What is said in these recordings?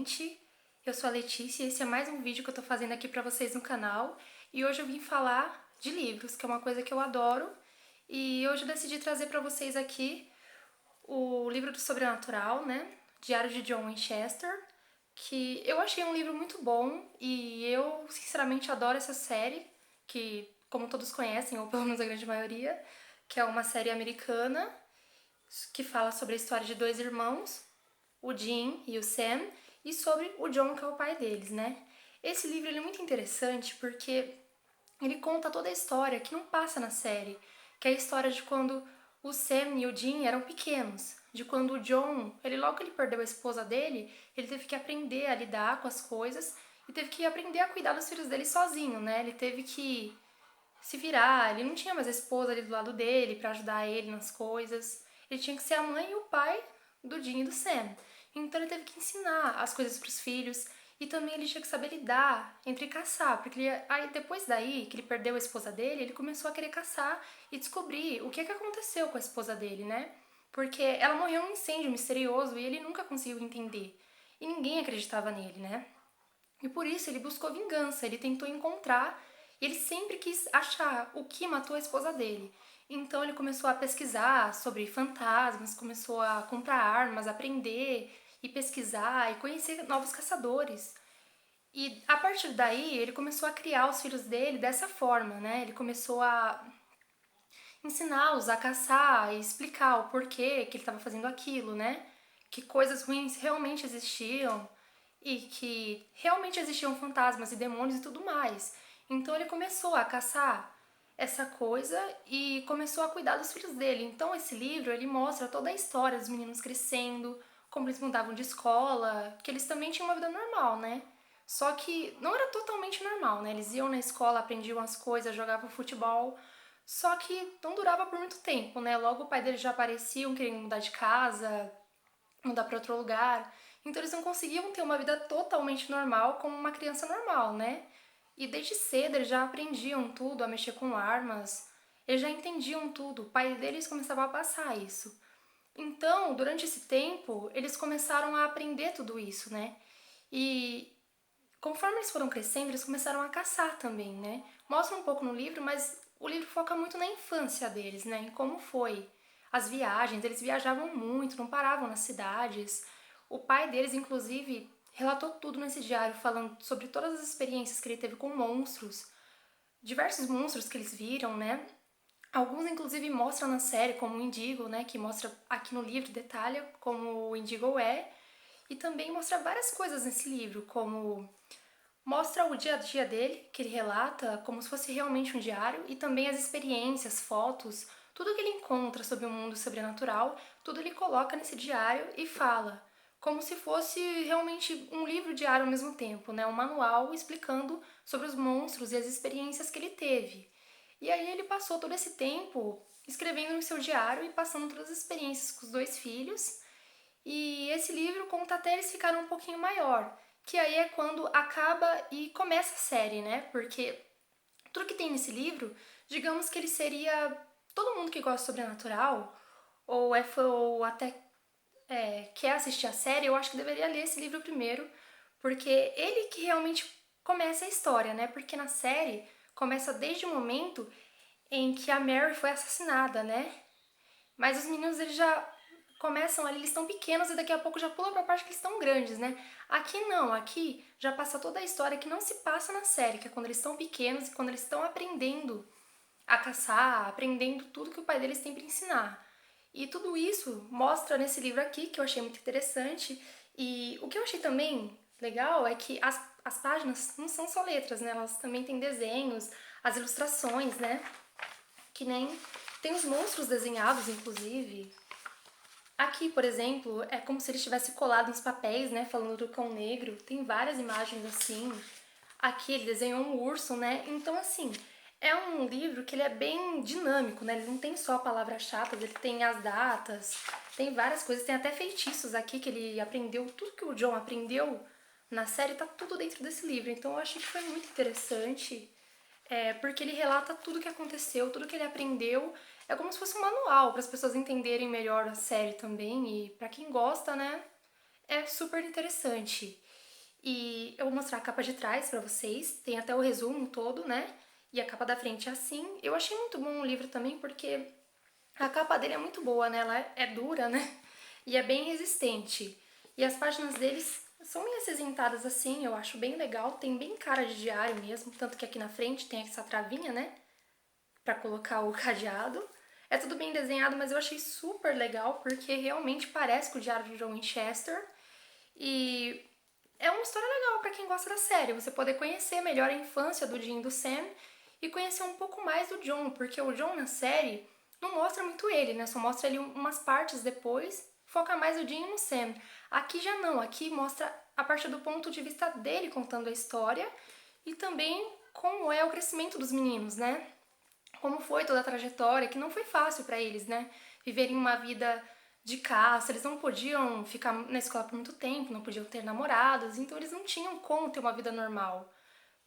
gente! Eu sou a Letícia e esse é mais um vídeo que eu tô fazendo aqui pra vocês no canal. E hoje eu vim falar de livros, que é uma coisa que eu adoro. E hoje eu decidi trazer pra vocês aqui o livro do Sobrenatural, né? Diário de John Winchester, que eu achei um livro muito bom e eu, sinceramente, adoro essa série, que, como todos conhecem, ou pelo menos a grande maioria, que é uma série americana que fala sobre a história de dois irmãos, o Jim e o Sam, e sobre o John, que é o pai deles, né? Esse livro ele é muito interessante porque ele conta toda a história que não passa na série, que é a história de quando o Sam e o Jim eram pequenos, de quando o John, logo que ele perdeu a esposa dele, ele teve que aprender a lidar com as coisas e teve que aprender a cuidar dos filhos dele sozinho, né? Ele teve que se virar, ele não tinha mais a esposa ali do lado dele pra ajudar ele nas coisas. Ele tinha que ser a mãe e o pai do Jim e do Sam. Então ele teve que ensinar as coisas pros filhos e também ele tinha que saber lidar entre caçar, porque aí depois daí que ele perdeu a esposa dele, ele começou a querer caçar e descobrir o que aconteceu com a esposa dele, né? Porque ela morreu num incêndio misterioso e ele nunca conseguiu entender. E ninguém acreditava nele, né? E por isso ele buscou vingança, ele tentou encontrar, e ele sempre quis achar o que matou a esposa dele. Então ele começou a pesquisar sobre fantasmas, começou a comprar armas, aprender e pesquisar e conhecer novos caçadores. E a partir daí ele começou a criar os filhos dele dessa forma, né? Ele começou a ensiná-los a caçar e explicar o porquê que ele estava fazendo aquilo, né? Que coisas ruins realmente existiam e que realmente existiam fantasmas e demônios e tudo mais. Então ele começou a caçar essa coisa e começou a cuidar dos filhos dele. Então esse livro, ele mostra toda a história dos meninos crescendo, como eles mudavam de escola, que eles também tinham uma vida normal, né? Só que não era totalmente normal, né? Eles iam na escola, aprendiam as coisas, jogavam futebol, só que não durava por muito tempo, né? Logo o pai deles já apareciam, querendo mudar de casa, mudar para outro lugar. Então eles não conseguiam ter uma vida totalmente normal como uma criança normal, né? E desde cedo eles já aprendiam tudo, a mexer com armas, eles já entendiam tudo. O pai deles começava a passar isso. Então, durante esse tempo, eles começaram a aprender tudo isso, né? E conforme eles foram crescendo, eles começaram a caçar também, né? Mostra um pouco no livro, mas o livro foca muito na infância deles, né? Em como foi as viagens. Eles viajavam muito, não paravam nas cidades. O pai deles, inclusive, relatou tudo nesse diário, falando sobre todas as experiências que ele teve com monstros, diversos monstros que eles viram, né? Alguns, inclusive, mostram na série, como o Indigo, né? Que mostra aqui no livro, detalha como o Indigo é. E também mostra várias coisas nesse livro, como mostra o dia a dia dele, que ele relata como se fosse realmente um diário, e também as experiências, fotos, tudo que ele encontra sobre o mundo sobrenatural, tudo ele coloca nesse diário e fala, como se fosse realmente um livro diário ao mesmo tempo, né? Um manual explicando sobre os monstros e as experiências que ele teve. E aí ele passou todo esse tempo escrevendo no seu diário e passando todas as experiências com os dois filhos, e esse livro conta até eles ficarem um pouquinho maior, que aí é quando acaba e começa a série, né? Porque tudo que tem nesse livro, digamos que ele seria todo mundo que gosta de sobrenatural, ou é fã, ou até quer assistir a série, eu acho que deveria ler esse livro primeiro, porque ele que realmente começa a história, né? Porque na série começa desde o momento em que a Mary foi assassinada, né? Mas os meninos eles já começam ali, eles estão pequenos e daqui a pouco já pula pra parte que eles estão grandes, né? Aqui não, aqui já passa toda a história que não se passa na série, que é quando eles estão pequenos e quando eles estão aprendendo a caçar, aprendendo tudo que o pai deles tem para ensinar. E tudo isso mostra nesse livro aqui, que eu achei muito interessante. E o que eu achei também legal é que as páginas não são só letras, né? Elas também têm desenhos, as ilustrações, né? Que nem tem os monstros desenhados, inclusive. Aqui, por exemplo, é como se ele tivesse colado uns papéis, né, falando do cão negro. Tem várias imagens assim. Aqui ele desenhou um urso, né? Então, assim, é um livro que ele é bem dinâmico, né? Ele não tem só palavras chatas, ele tem as datas, tem várias coisas. Tem até feitiços aqui que ele aprendeu. Tudo que o John aprendeu na série tá tudo dentro desse livro. Então, eu achei que foi muito interessante. Porque ele relata tudo o que aconteceu, tudo que ele aprendeu. É como se fosse um manual para as pessoas entenderem melhor a série também. E para quem gosta, né, é super interessante. E eu vou mostrar a capa de trás pra vocês, tem até o resumo todo, né? E a capa da frente é assim. Eu achei muito bom o livro também porque a capa dele é muito boa, né? Ela é dura, né? E é bem resistente. E as páginas deles são meio acinzentadas assim, eu acho bem legal. Tem bem cara de diário mesmo, tanto que aqui na frente tem essa travinha, né? Pra colocar o cadeado. É tudo bem desenhado, mas eu achei super legal porque realmente parece com o Diário de John Winchester. E é uma história legal pra quem gosta da série, você poder conhecer melhor a infância do Jim e do Sam e conhecer um pouco mais do John, porque o John na série não mostra muito ele, né? Só mostra ele umas partes depois, foca mais no Jim e no Sam. Aqui já não, aqui mostra a partir do ponto de vista dele contando a história e também como é o crescimento dos meninos, né? Como foi toda a trajetória, que não foi fácil pra eles, né? Viverem uma vida de caça, eles não podiam ficar na escola por muito tempo, não podiam ter namorados, então eles não tinham como ter uma vida normal.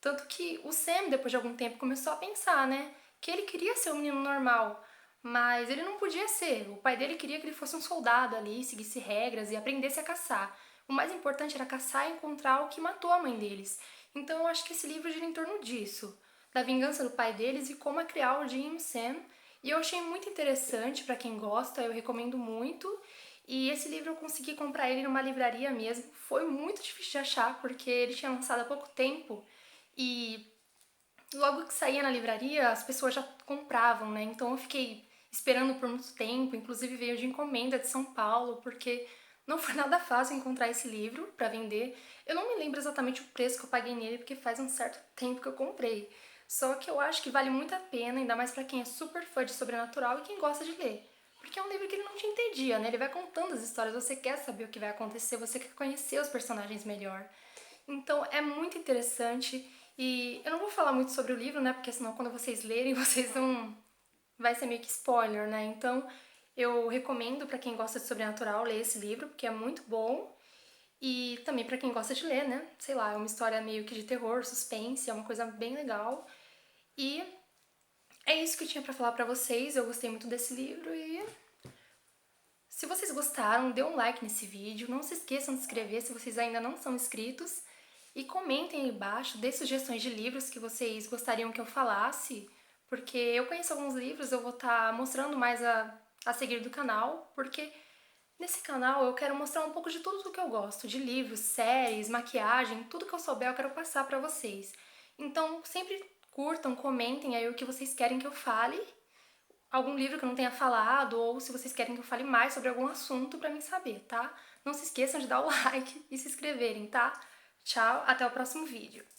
Tanto que o Sam, depois de algum tempo, começou a pensar, né? Que ele queria ser um menino normal, mas ele não podia ser. O pai dele queria que ele fosse um soldado ali, seguisse regras e aprendesse a caçar. O mais importante era caçar e encontrar o que matou a mãe deles. Então eu acho que esse livro gira em torno disso, da vingança do pai deles e como é criar o Jim e o Sam. E eu achei muito interessante para quem gosta, eu recomendo muito. E esse livro eu consegui comprar ele numa livraria mesmo. Foi muito difícil de achar porque ele tinha lançado há pouco tempo e logo que saía na livraria as pessoas já compravam, né? Então eu fiquei esperando por muito tempo, inclusive veio de encomenda de São Paulo, porque não foi nada fácil encontrar esse livro para vender. Eu não me lembro exatamente o preço que eu paguei nele, porque faz um certo tempo que eu comprei. Só que eu acho que vale muito a pena, ainda mais pra quem é super fã de sobrenatural e quem gosta de ler. Porque é um livro que ele não te entedia, né? Ele vai contando as histórias, você quer saber o que vai acontecer, você quer conhecer os personagens melhor. Então é muito interessante e eu não vou falar muito sobre o livro, né? Porque senão quando vocês lerem, vocês vão... vai ser meio que spoiler, né? Então eu recomendo pra quem gosta de sobrenatural ler esse livro, porque é muito bom. E também pra quem gosta de ler, né? Sei lá, é uma história meio que de terror, suspense, é uma coisa bem legal. E é isso que eu tinha pra falar pra vocês. Eu gostei muito desse livro e se vocês gostaram, dê um like nesse vídeo. Não se esqueçam de se inscrever se vocês ainda não são inscritos. E comentem aí embaixo, dê sugestões de livros que vocês gostariam que eu falasse. Porque eu conheço alguns livros, eu vou estar mostrando mais a seguir do canal. Porque nesse canal eu quero mostrar um pouco de tudo o que eu gosto. De livros, séries, maquiagem, tudo que eu souber eu quero passar pra vocês. Então sempre curtam, comentem aí o que vocês querem que eu fale, algum livro que eu não tenha falado, ou se vocês querem que eu fale mais sobre algum assunto pra mim saber, tá? Não se esqueçam de dar o like e se inscreverem, tá? Tchau, até o próximo vídeo.